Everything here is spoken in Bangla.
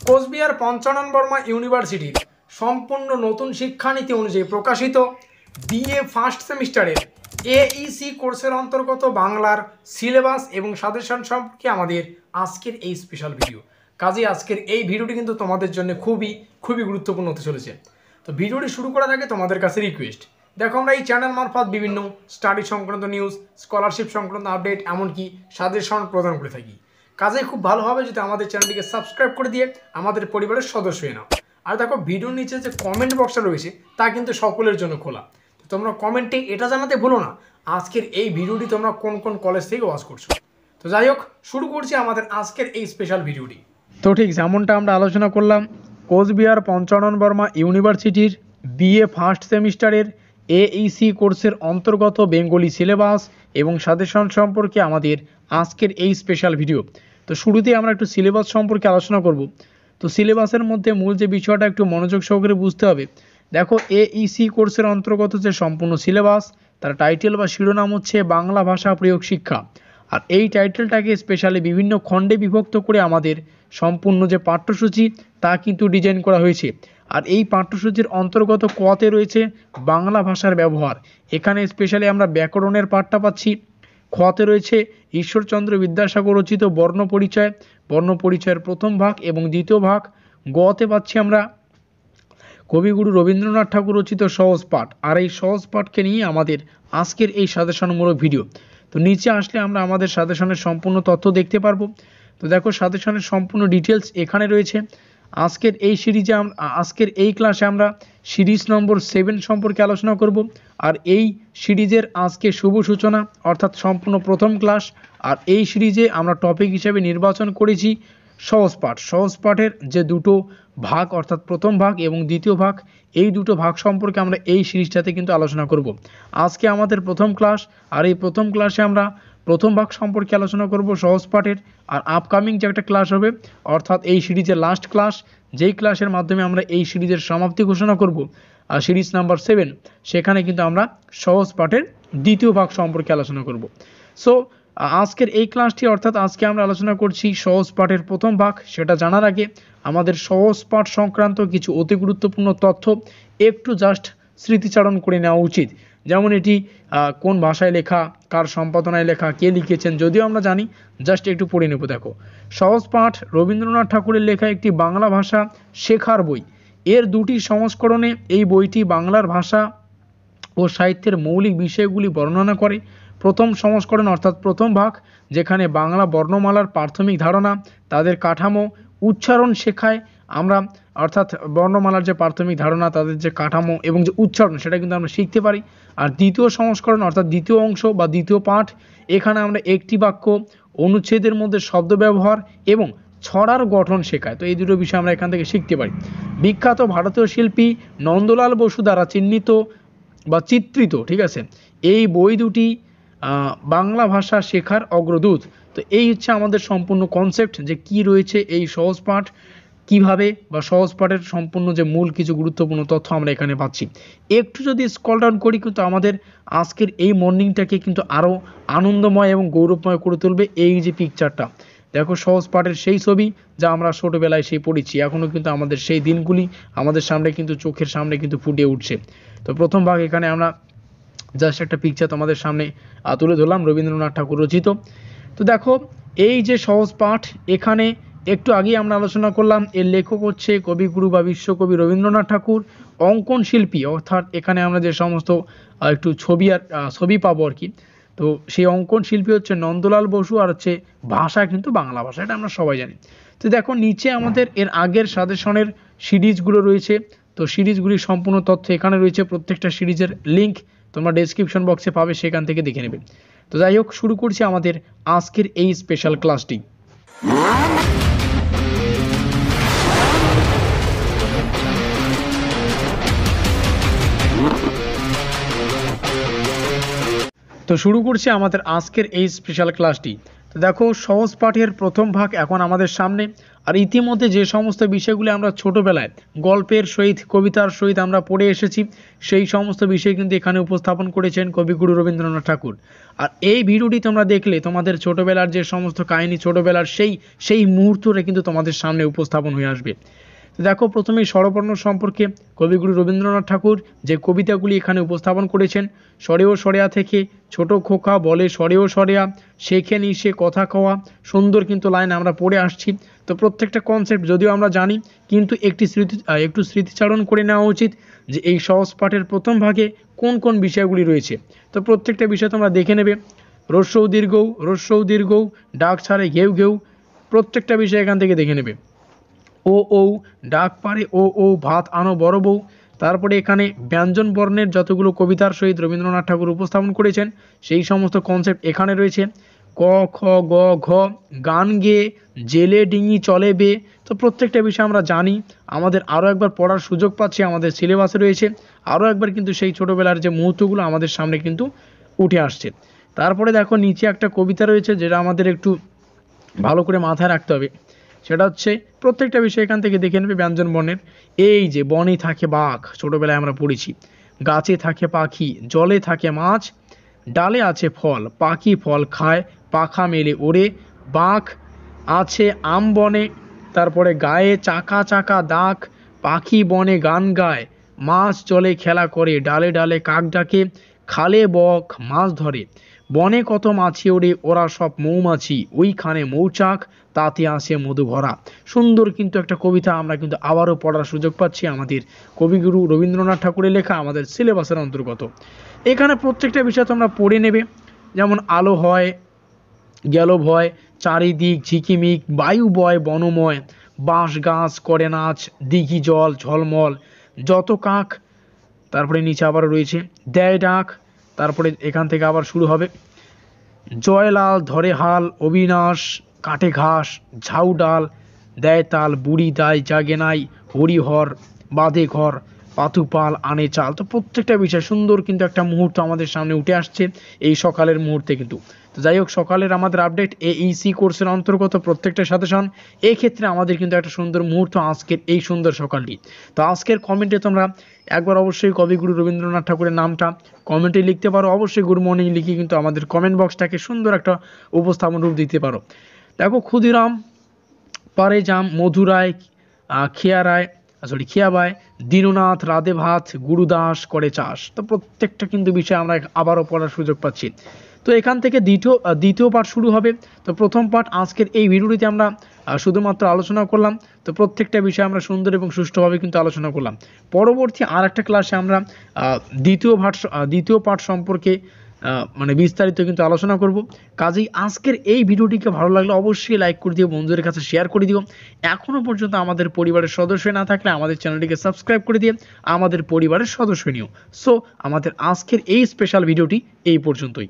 কোচবিহার পঞ্চানন বর্মা ইউনিভার্সিটির সম্পূর্ণ নতুন শিক্ষানীতি অনুযায়ী প্রকাশিত বিএ ফার্স্ট সেমিস্টারের এইসি কোর্সের অন্তর্গত বাংলার সিলেবাস এবং সাজেশন সম্পর্কে আমাদের আজকের এই স্পেশাল ভিডিও। কাজে আজকের এই ভিডিওটি কিন্তু তোমাদের জন্য খুবই গুরুত্বপূর্ণ হতে চলেছে। তো ভিডিওটি শুরু করার আগে তোমাদের কাছে রিকোয়েস্ট, দেখো আমরা এই চ্যানেল মারফত বিভিন্ন স্টাডি সংক্রান্ত নিউজ, স্কলারশিপ সংক্রান্ত আপডেট, এমনকি সাজেশন প্রদান করে থাকি। কাজে খুব ভালো হবে যদি আমাদের চ্যানেলটিকে সাবস্ক্রাইব করে দিয়ে আমাদের পরিবারের সদস্য হয়ে নাও। আর দেখো ভিডিওর নিচে যে কমেন্ট বক্সটা রয়েছে তা কিন্তু সকলের জন্য খোলা। তো তোমরা কমেন্টে এটা জানাতে ভুলো না আজকের এই ভিডিওটি তোমরা কোন কোন কলেজ থেকে ওয়াচ করছো। তো যাই হোক, শুরু করছি আমাদের আজকের এই স্পেশাল ভিডিওটি। তো ঠিক যেমনটা আমরা আলোচনা করলাম, কোচবিহার পঞ্চানন বর্মা ইউনিভার্সিটির বিএ ফার্স্ট সেমিস্টারের এইসি কোর্সের অন্তর্গত বেঙ্গলি সিলেবাস এবং সাজেশন সম্পর্কে আমাদের আজকের এই স্পেশাল ভিডিও। তো শুরুতেই আমরা একটু সিলেবাস সম্পর্কে আলোচনা করব। তো সিলেবাসের মধ্যে মূল যে বিষয়টা একটু মনোযোগ সহকারে বুঝতে হবে। দেখো এইসি কোর্সের অন্তর্গত যে সম্পূর্ণ সিলেবাস, তার টাইটেল বা শিরোনাম হচ্ছে বাংলা ভাষা প্রয়োগ শিক্ষা। আর এই টাইটেলটাকে স্পেশালি বিভিন্ন খণ্ডে বিভক্ত করে আমাদের সম্পূর্ণ যে পাঠ্যসূচি তা কিন্তু ডিজাইন করা হয়েছে। আর এই পাঠ্যসূচির অন্তর্গত কতে রয়েছে বাংলা ভাষার ব্যবহার। এখানে স্পেশালি আমরা ব্যাকরণের পাঠটা পাচ্ছি। খতে রয়েছে ঈশ্বরচন্দ্র বিদ্যাসাগর রচিত বর্ণ পরিচয়ের প্রথম ভাগ এবং দ্বিতীয় ভাগ। গতে পাচ্ছি আমরা কবিগুরু রবীন্দ্রনাথ ঠাকুর রচিত সহজ পাঠ। আর এই সহজ পাঠকে নিয়ে আমাদের আজকের এই সাজেশনমূলক ভিডিও। তো নিচে আসলে আমরা আমাদের সাজেশনের সম্পূর্ণ তথ্য দেখতে পারবো। তো দেখো সাজেশনের সম্পূর্ণ ডিটেলস এখানে রয়েছে। আজকের এই ক্লাসে আমরা সিরিজ নম্বর 7 সম্পর্কে আলোচনা করব। আর এই সিরিজের আজকে শুভ সূচনা অর্থাৎ সম্পূর্ণ প্রথম ক্লাস। আর এই সিরিজে আমরা টপিক হিসেবে নির্বাচন করেছি সহজ পাঠের যে দুটো ভাগ অর্থাৎ প্রথম ভাগ এবং দ্বিতীয় ভাগ, এই দুটো ভাগ সম্পর্কে আমরা এই সিরিজটাতে কিন্তু আলোচনা করব। আজকে আমাদের প্রথম ক্লাস। আর এই প্রথম ক্লাসে আমরা প্রথম ভাগ সম্পর্কে আলোচনা করব সহজ পাঠের। আর আপকামিং যে একটা ক্লাস হবে অর্থাৎ এই সিরিজের লাস্ট ক্লাস, যেই ক্লাসের মাধ্যমে আমরা এই সিরিজের সমাপ্তি ঘোষণা করব, আর সিরিজ নাম্বার 7, সেখানে কিন্তু আমরা সহজ পাঠের দ্বিতীয় ভাগ সম্পর্কে আলোচনা করব। সো আজকের এই ক্লাসটি অর্থাৎ আজকে আমরা আলোচনা করছি সহজ পাঠের প্রথম ভাগ। সেটা জানার আগে আমাদের সহজ পাঠ সংক্রান্ত কিছু অতি গুরুত্বপূর্ণ তথ্য একটু জাস্ট স্মৃতিচারণ করে নেওয়া উচিত। যেমন এটি কোন ভাষায় লেখা, কার সম্পাদনায় লেখা, কে লিখেছেন, যদিও আমরা জানি, জাস্ট একটু পড়ে নেব। দেখো সহজ পাঠ রবীন্দ্রনাথ ঠাকুরের লেখা একটি বাংলা ভাষা শেখার বই। এর দুটি সংস্করণে এই বইটি বাংলার ভাষা ও সাহিত্যের মৌলিক বিষয়গুলি বর্ণনা করে। প্রথম সংস্করণ অর্থাৎ প্রথম ভাগ, যেখানে বাংলা বর্ণমালার প্রাথমিক ধারণা, তাদের কাঠামো, উচ্চারণ শেখায় আমরা, অর্থাৎ বর্ণমালার যে প্রাথমিক ধারণা, তাদের যে কাঠামো এবং যে উচ্চারণ, সেটা কিন্তু আমরা শিখতে পারি। আর দ্বিতীয় সংস্করণ অর্থাৎ দ্বিতীয় অংশ বা দ্বিতীয় পাঠ, এখানে আমরা একটি বাক্য, অনুচ্ছেদের মধ্যে শব্দ ব্যবহার এবং ছড়ার গঠন শেখায়। তো এই দুটো বিষয় আমরা এখান থেকে শিখতে পারি। বিখ্যাত ভারতীয় শিল্পী নন্দলাল বসু দ্বারা চিত্রিত, ঠিক আছে, এই বই দুটি বাংলা ভাষা শেখার অগ্রদূত। তো এই হচ্ছে আমাদের সম্পূর্ণ কনসেপ্ট, যে কি রয়েছে এই সহজ পাঠ, কিভাবে বা সহজ পাঠের সম্পূর্ণ যে মূল কিছু গুরুত্বপূর্ণ তথ্য আমরা এখানে পাচ্ছি। একটু যদি স্ক্রল ডাউন করি কিন্তু আমাদের আজকের এই মর্নিংটাকে কিন্তু আরও আনন্দময় এবং গৌরবময় করে তুলবে এই যে পিকচারটা। দেখো সহজ পাঠের সেই ছবি যা আমরা ছোটোবেলায় সেই পড়েছি, এখনও কিন্তু আমাদের সেই দিনগুলি আমাদের সামনে কিন্তু চোখের সামনে কিন্তু ফুটে উঠছে। তো প্রথম ভাগ এখানে আমরা জাস্ট একটা পিকচার তোমাদের সামনে তুলে ধরলাম, রবীন্দ্রনাথ ঠাকুর রচিত। তো দেখো এই যে সহজ পাঠ, এখানে একটু আগেই আমরা আলোচনা করলাম এর লেখক হচ্ছে কবিগুরু বা বিশ্বকবি রবীন্দ্রনাথ ঠাকুর। অঙ্কন শিল্পী অর্থাৎ এখানে আমরা যে সমস্ত একটু ছবি পাবো আর কি, তো সেই অঙ্কন শিল্পী হচ্ছে নন্দলাল বসু। আর হচ্ছে ভাষা কিন্তু বাংলা ভাষা, এটা আমরা সবাই জানি। তো দেখো নিচে আমাদের এর আগের সাজেশনের সিরিজগুলো রয়েছে। তো সিরিজগুলির সম্পূর্ণ তথ্য এখানে রয়েছে, প্রত্যেকটা সিরিজের লিঙ্ক তোমরা ডেসক্রিপশন বক্সে পাবে, সেখান থেকে দেখে নেবে। তো যাই হোক, শুরু করছি আমাদের আজকের এই স্পেশাল ক্লাসটি। তো শুরু করছি আমাদের আজকের এই স্পেশাল ক্লাসটি। তো দেখো সহজ পাঠের প্রথম ভাগ এখন আমাদের সামনে। আর ইতিমধ্যে যে সমস্ত বিষয়গুলি আমরা ছোটবেলায় গল্পের সহিত কবিতার সহিত আমরা পড়ে এসেছি সেই সমস্ত বিষয় কিন্তু এখানে উপস্থাপন করেছেন কবিগুরু রবীন্দ্রনাথ ঠাকুর। আর এই ভিডিওটি তোমরা দেখলে তোমাদের ছোটবেলার যে সমস্ত কাহিনী ছোটবেলার সেই মুহূর্তটা কিন্তু তোমাদের সামনে উপস্থাপন হয়ে আসবে। দেখো প্রথমেই স্বরবর্ণ সম্পর্কে কবিগুরু রবীন্দ্রনাথ ঠাকুর যে কবিতাগুলি এখানে উপস্থাপন করেছেন, সরেও সরেয়া থেকে ছোট খোকা বলে সরেও সরেয়া শেখে নি সে কথা কওয়া, সুন্দর কিন্তু লাইন আমরা পড়ে আসছি। তো প্রত্যেকটা কনসেপ্ট যদিও আমরা জানি কিন্তু একটু স্মৃতিচারণ করে নেওয়া উচিত যে এই সহজ পাঠের প্রথম ভাগে কোন কোন বিষয়গুলি রয়েছে। তো প্রত্যেকটা বিষয় তোমরা দেখে নেবে। রস্যৌ দীর্ঘৌ ডাক ছাড়ে ঘেউ ঘেউ, প্রত্যেকটা বিষয় এখান থেকে দেখে নেবে। ও ডাক পারে ও ভাত আনো বড় বউ। তারপরে এখানে ব্যঞ্জন বর্ণের যতগুলো কবিতার সহিত রবীন্দ্রনাথ ঠাকুর উপস্থাপন করেছেন সেই সমস্ত কনসেপ্ট এখানে রয়েছে। ক খ গ ঘ গান গেয়ে জেলে ডিঙি চলে বে। তো প্রত্যেকটা বিষয় আমরা জানি, আমাদের আরও একবার পড়ার সুযোগ পাচ্ছি, আমাদের সিলেবাসে রয়েছে, আরও একবার কিন্তু সেই ছোটোবেলার যে মুহূর্তগুলো আমাদের সামনে কিন্তু উঠে আসছে। তারপরে দেখো নিচে একটা কবিতা রয়েছে যেটা আমাদের একটু ভালো করে মাথায় রাখতে হবে, সেটা হচ্ছে প্রত্যেকটা বিষয় এখান থেকে দেখে নেবে ব্যঞ্জন বর্ণের। এই যে বনে থাকে বাঘ, ছোটবেলায় আমরা পড়েছি, গাছে থাকে পাখি, জলে থাকে মাছ, ডালে আছে ফল, পাখি ফল খায়, পাখা মেলে ওড়ে, বাঘ আছে আম বনে, তারপরে গায়ে চাকা চাকা দাগ, পাখি বনে গান গায়, মাছ জলে খেলা করে, ডালে ডালে কাক ডাকে, খালে বক মাছ ধরে, বনে কত মাছি ওড়ে, ওরা সব মৌমাছি, ওইখানে মৌচাক, তাতে আসে মধু ভরা। সুন্দর কিন্তু একটা কবিতা আমরা কিন্তু আবারও পড়ার সুযোগ পাচ্ছি, আমাদের কবিগুরু রবীন্দ্রনাথ ঠাকুরের লেখা, আমাদের সিলেবাসের অন্তর্গত। এখানে প্রত্যেকটা বিষয় তোমরা পড়ে নেবে, যেমন আলো হয় গেল ভয়, চারিদিক ঝিকিমিক, বায়ু বয় বনময়, বাঁশ গাছ করে নাচ, দিঘি জল ঝলমল, যত কাক, তারপরে নিচে আবার রয়েছে দেয় ডাক, তারপরে এখান থেকে আবার শুরু হবে জয়লাল ধরে হাল, অবিনাশ কাটে ঘাস, ঝাউ ডাল দেয় তাল, বুড়ি দায় জাগে নাই, হরিহর বাঁধে ঘর, পাতুপাল আনে চাল। তো প্রত্যেকটা বিষয় সুন্দর কিন্তু একটা মুহূর্ত আমাদের সামনে উঠে আসছে এই সকালের মুহূর্তে কিন্তু। তো যাই হোক, সকালের আমাদের আপডেট এইসি কোর্সের অন্তর্গত প্রত্যেকটা সাজেশন, এই ক্ষেত্রে আমাদের কিন্তু একটা সুন্দর মুহূর্ত আজকের এই সুন্দর সকালটি। তো আজকের কমেন্টে তোমরা একবার অবশ্যই কবিগুরু রবীন্দ্রনাথ ঠাকুরের নামটা কমেন্টে লিখতে পারো, অবশ্যই গুড মর্নিং লিখে কিন্তু আমাদের কমেন্ট বক্সটাকে সুন্দর একটা উপস্থাপন রূপ দিতে পারো। দেখো ক্ষুদিরাম পারে জাম, মধুরায় খিয়াবায়, দীননাথ রাধে ভাত, গুরুদাস করে চাষ। তো প্রত্যেকটা কিন্তু বিষয় আমরা আবারও পড়ার সুযোগ পাচ্ছি। তো এখান থেকে দ্বিতীয় পার্ট শুরু হবে। তো প্রথম পার্ট আজকের এই ভিডিওটিতে আমরা শুধুমাত্র আলোচনা করলাম। তো প্রত্যেকটা বিষয় আমরা সুন্দর এবং সুষ্ঠুভাবে কিন্তু আলোচনা করলাম। পরবর্তী আর একটা ক্লাসে আমরা দ্বিতীয় পার্ট সম্পর্কে মানে বিস্তারিত কিন্তু আলোচনা করব। কাজেই আজকের এই ভিডিওটিকে ভালো লাগলে অবশ্যই লাইক করে দিও, বন্ধুদের কাছে শেয়ার করে দিও। এখনও পর্যন্ত আমাদের পরিবারের সদস্য না থাকলে আমাদের চ্যানেলটিকে সাবস্ক্রাইব করে দিয়ে আমাদের পরিবারের সদস্য নিও। সো আমাদের আজকের এই স্পেশাল ভিডিওটি এই পর্যন্তই।